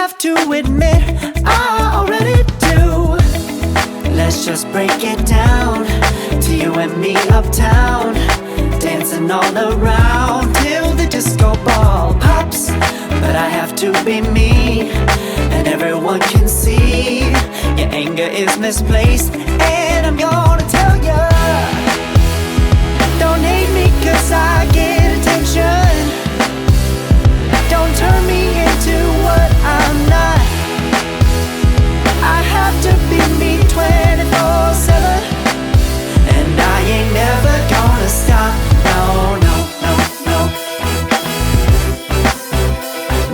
have to admit I already do. Let's just break it down to you and me uptown, dancing all around till the disco ball pops. But I have to be me, and everyone can see your anger is misplaced. And I'm gonna tell ya, don't hate me 'cause I get attention. Don't turn me into what I'm not. I have to be me 24/7, and I ain't never gonna stop. No, no, no, no.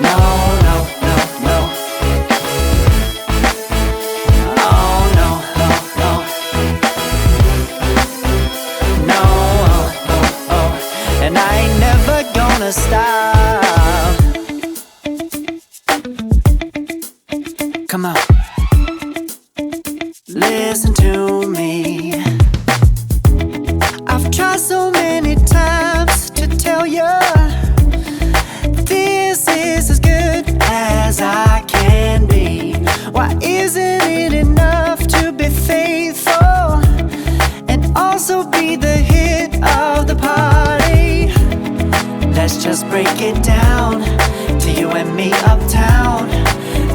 No, no, no, no. Oh, no, no, no. No, oh, oh, oh. And I ain't never gonna stop. Come on, listen to me. I've tried so many times to tell you this is as good as I can be. Why isn't it enough to be faithful and also be the hit of the party? Let's just break it down to you and me uptown,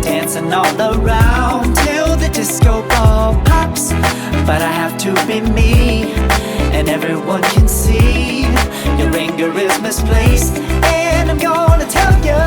dancing all around till the disco ball pops. But I have to be me, and everyone can see your anger is misplaced. And I'm gonna tell you,